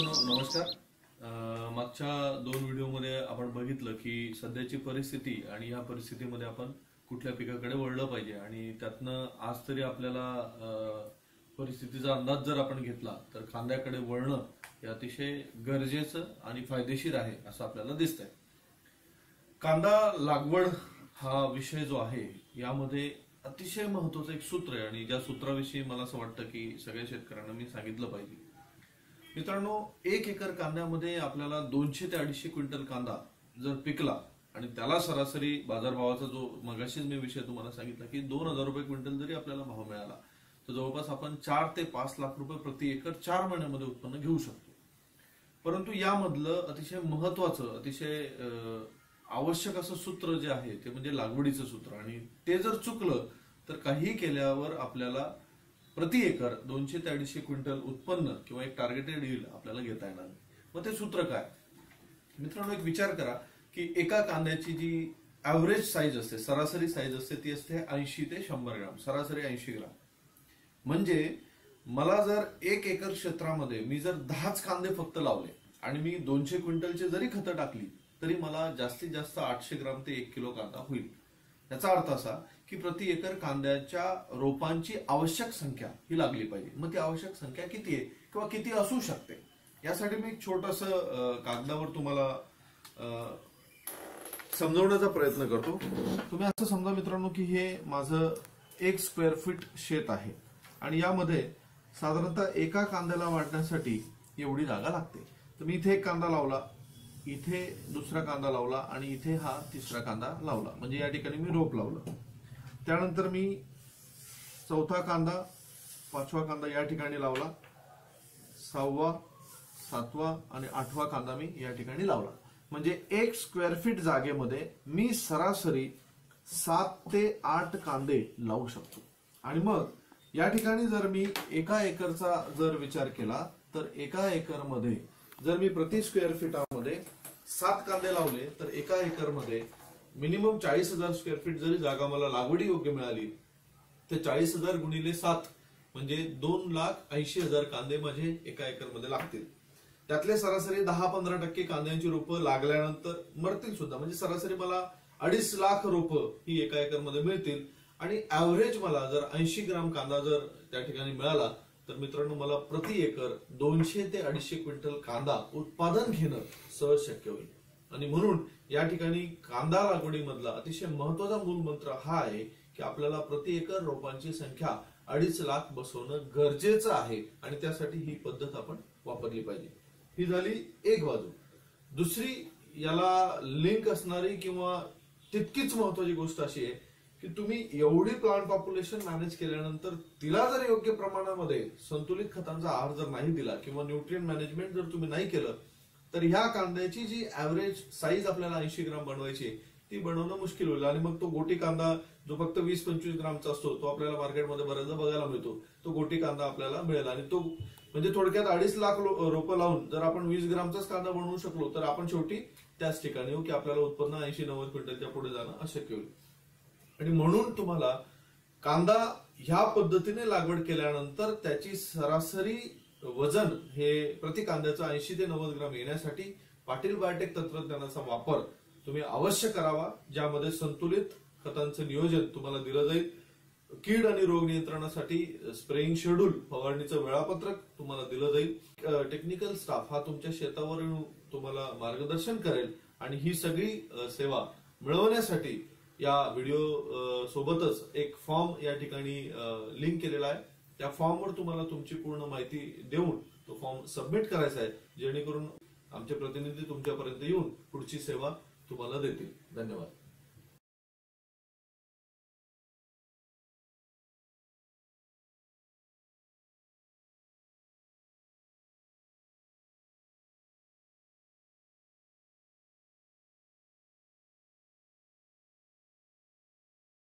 नमस्कार. मागच्या दोन व्हिडिओमध्ये आपण बघितलं की सध्याची परिस्थिती आणि या परिस्थितीमध्ये आपण कुठल्या पिकाकडे वळलं पाहिजे आणि त्यातनं आज तरी आपल्याला परिस्थितीचा अंदाज जर आपण घेतला तर कांद्याकडे वळणं हे अतिशय गरजेचं आणि फायदेशीर आहे असं आपल्याला दिसतंय. कांदा लागवड हा विषय जो आहे यामध्ये अतिशय महत्वाचं एक सूत्र आहे आणि ज्या सूत्राविषयी मला असं वाटतं की सगळ्या शेतकऱ्यांना मी सांगितलं पाहिजे. मित्रांनो, 1 एकर कांद्यामध्ये आपल्याला 200 ते 250 क्विंटल कांदा जर पिकला आणि त्याला सरासरी बाजारभावाचा जो मगाशीच मी विषय तुम्हाला सांगितला की 2000 रुपये क्विंटल जरी आपल्याला भाव मिळाला तर जवळपास आपण 4 ते 5 लाख रुपये प्रति एकर 4 महिन्यामध्ये उत्पन्न घेऊ शकतो. परंतु यामधलं अतिशय महत्वाचं अतिशय आवश्यक असं सूत्र जे आहे ते म्हणजे लागवडीचं सूत्र, आणि ते जर चुकलं तर काही केल्यावर आपल्याला प्रति एकर 200 ते 250 क्विंटल उत्पन्न किंवा एक टार्गेटेड यील्ड आपल्याला घेता येणार नाही. मग ते सूत्र काय? मित्रांनो, एक विचार करा की एका कांद्याची जी ऍव्हरेज साईज असते, सरासरी साईज असते, ती असते 80 ते 100 ग्राम, सरासरी 80 ग्राम. म्हणजे मला जर 1 एकर क्षेत्रामध्ये मी जर 10च कांदे फक्त लावले आणि मी 200 क्विंटलची जरी खतं टाकली तरी मला जास्तीत जास्त 800 ग्राम ते 1 किलो कांदा होईल. याचा अर्थ असा की प्रति एकर कांद्याच्या रोपांची आवश्यक संख्या ही लागली पाहिजे. मग ती आवश्यक संख्या किती आहे किंवा किती असू शकते यासाठी मी एक छोटंसं कागदावर तुम्हाला समजवण्याचा प्रयत्न करतो. तुम्ही असं समजा मित्रांनो की हे माझं 1 स्क्वेअर फीट शेत आहे आणि यामध्ये साधारणतः एका कांद्याला वाढण्यासाठी एवढी जागा लागते. तर मी इथे एक कांदा लावला, इथे दुसरा कांदा लावला आणि इथे हा तिसरा कांदा लावला, म्हणजे या ठिकाणी मी रोप लावलं. त्यानंतर मी चौथा कांदा, 5वा कांदा या ठिकाणी लावला, 6वा, 7वा आणि 8वा कांदा मी या ठिकाणी लावला. म्हणजे 1 स्क्वेअर फीट जागेमध्ये मी सरासरी 7 ते 8 कांदे लावू शकतो. आणि मग या ठिकाणी जर मी एका एकरचा जर विचार केला तर एका एकरमध्ये जर मी प्रति स्क्वेअर फीटामध्ये 7 कांदे लावले तर एका एकरमध्ये मिनिमम 40,000 स्क्वेअर फीट जरी जागा मला लागवडी योग्य मिळाली तर 40,000 गुणिले 7 म्हणजे 2,80,000 कांदे माझे एका एकरमध्ये लागतील. त्यातले सरासरी 10-15% कांद्यांची रोपं लागल्यानंतर मरतील सुद्धा, म्हणजे सरासरी मला 2.5 लाख रोपं ही एका एकरमध्ये मिळतील. आणि ऍव्हरेज मला जर 80 ग्राम कांदा जर त्या ठिकाणी मिळाला तर मित्रांनो मला प्रति एकर 200 ते 250 क्विंटल कांदा उत्पादन घेणं सहज शक्य होईल. आणि म्हणून या ठिकाणी कांदा लागवडीमधला अतिशय महत्वाचा मूलमंत्र हा आहे की आपल्याला प्रति एकर रोपांची संख्या 2.5 लाख बसवणं गरजेचं आहे आणि त्यासाठी ही पद्धत आपण वापरली पाहिजे. ही झाली एक बाजू. दुसरी याला लिंक असणारी किंवा तितकीच महत्वाची गोष्ट अशी आहे की तुम्ही एवढी प्लांट पॉप्युलेशन मॅनेज केल्यानंतर तिला जर योग्य प्रमाणामध्ये संतुलित खतांचा आहार जर नाही दिला किंवा न्यूट्रिएंट मॅनेजमेंट जर तुम्ही नाही केलं तर ह्या कांद्याची जी ऍव्हरेज साईज आपल्याला 80 ग्राम बनवायची ती बनवणं मुश्किल होईल. आणि मग तो गोटी कांदा जो फक्त 20-25 ग्रामचा असतो तो आपल्याला मार्केटमध्ये बऱ्याचदा बघायला मिळतो, तो गोटी कांदा आपल्याला मिळेल. आणि तो म्हणजे थोडक्यात 2.5 लाख रोपं लावून जर आपण 20 ग्रामचाच कांदा बनवू शकलो तर आपण शेवटी त्याच ठिकाणी येऊ की आपल्याला उत्पन्न 80-90 क्विंटलच्या पुढे जाणं अशक्य होईल. आणि म्हणून तुम्हाला कांदा ह्या पद्धतीने लागवड केल्यानंतर त्याची सरासरी वजन हे प्रति कांद्याचा 80 ते 90 ग्राम येण्यासाठी पाटील बायोटेक तंत्रज्ञानाचा वापर तुम्ही अवश्य करावा, ज्यामध्ये संतुलित खतांचं नियोजन तुम्हाला दिलं जाईल. कीड आणि रोग नियंत्रणासाठी स्प्रेइंग शेड्यूल, फवारणीचं वेळापत्रक तुम्हाला दिलं जाईल. टेक्निकल स्टाफ हा तुमच्या शेतावर येऊन तुम्हाला मार्गदर्शन करेल. आणि ही सगळी सेवा मिळवण्यासाठी या व्हिडिओ सोबतच एक फॉर्म या ठिकाणी लिंक केलेला आहे. त्या फॉर्मवर तुम्हाला तुमची पूर्ण माहिती देऊन तो फॉर्म सबमिट करायचा आहे, जेणेकरून आमचे प्रतिनिधी तुमच्यापर्यंत येऊन पुढची सेवा तुम्हाला देतील. धन्यवाद.